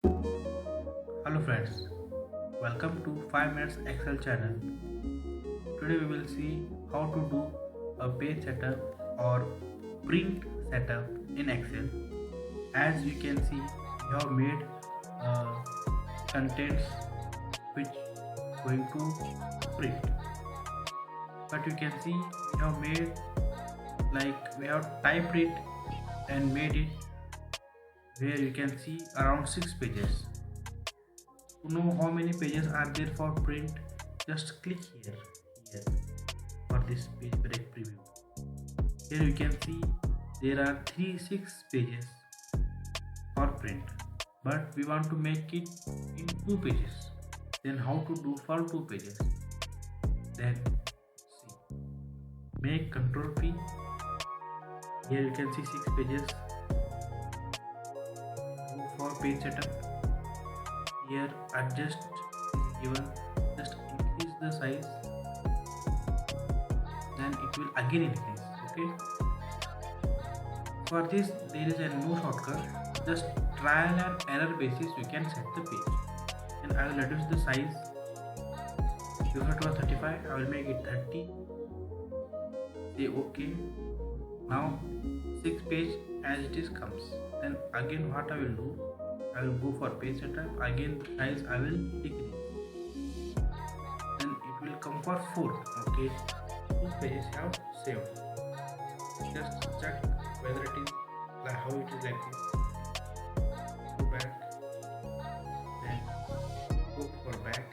Hello friends, welcome to 5 Minutes Excel channel. Today we will see how to do a page setup or print setup in Excel. As you can see, we have made uh, contents which going to print. But you can see we have made like we have typed it and made it where you can see around 6 pages. To know how many pages are there for print, just click here for this page break preview. Here you can see there are 6 pages for print, but we want to make it in 2 pages. Then how to do for 2 pages? Then see, make Control P. Here you can see 6 pages. Go for page setup. Here adjust is given, just increase the size, then it will again increase. Okay, for this there is a no shortcut, just trial and error basis you can set the page. And I will reduce the size. Before it was 35, I will make it 30. Say okay. Now 6 page as it is comes. Then again what I will do, I will go for page setup. Again the size I will decrease. Then it will come for 4. Okay, 2 pages have saved. Just check whether it is like how it is like this. Go back, then go for back.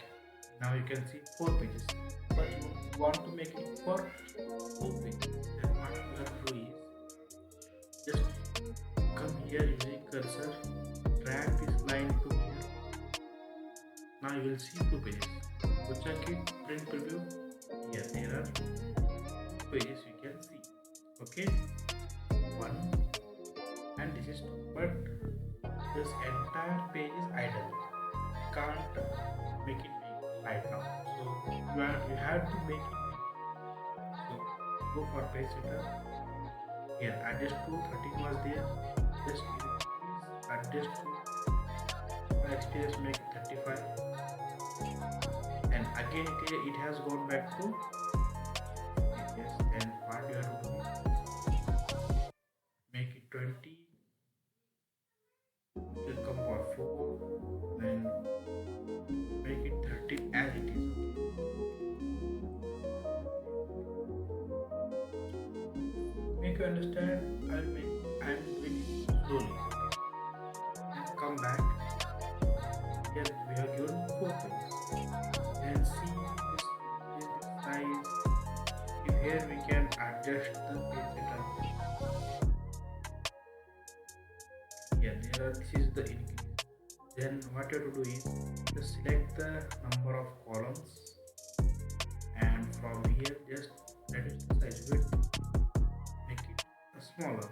Now you can see 4 pages. But you want to make it for 2 pages. Then what you have to do is just come here using cursor, drag this line to here. Now you will see 2 pages. So check it, print preview. Here there are 2 pages you can see. Okay, 1 and this is 2. But this entire page is idle. Can't make it big right now. So you have to make it big. So go for page setup. Here adjust to 13 was there. Just adjust to experience, make it 35. And again it has gone back to yes. And what you have to do is make it 20. It will come for 4. Then make it 30 as it is. Okay. Make you understand, I am doing it slowly. Okay. And come back. Here we have given 4 pages. And see this size. If here we can adjust the page setup. Here this is the increase. Then what you have to do is just select the number of columns, and from here just reduce the size width, make it smaller.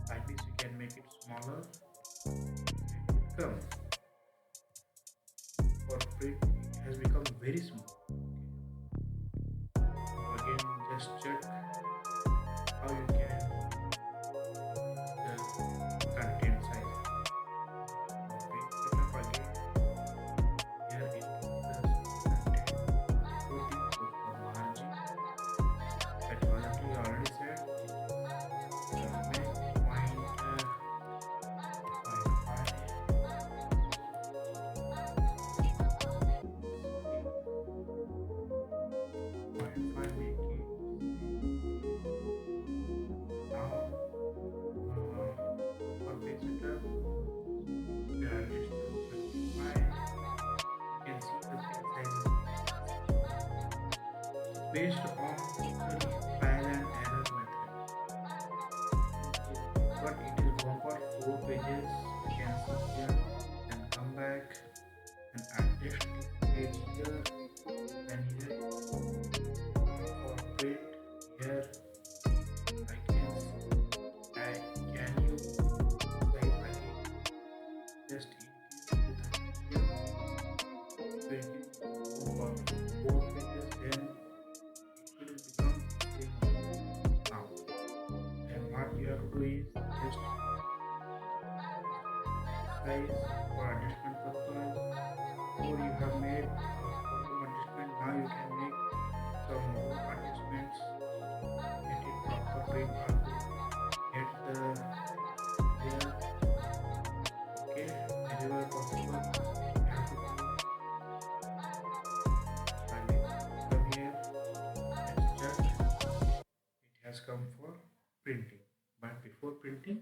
Like this you can make it smaller. It will come for print, it has become very small. So again just check how you can the content size. Okay, setup again. Here it is the content. Put it for margin. That quality you already said. Make point 0.5. Make it. Now for page setup, we are just to 25. You can see the page size is based on the trial and error method. But it is gone for 4 pages. You can see here and come back and adjust this page here and here. For print here, I can you size again, just increase to 30 here, 20 for 4 pages, then it will become same now. And what you have to do is just size for adjustment purpose, or you have made bottom adjustment. Now you can make some more adjustments, get it proper trim or get the layer. Okay, wherever possible you have to do styling. From here let's check it has come for printing, but before printing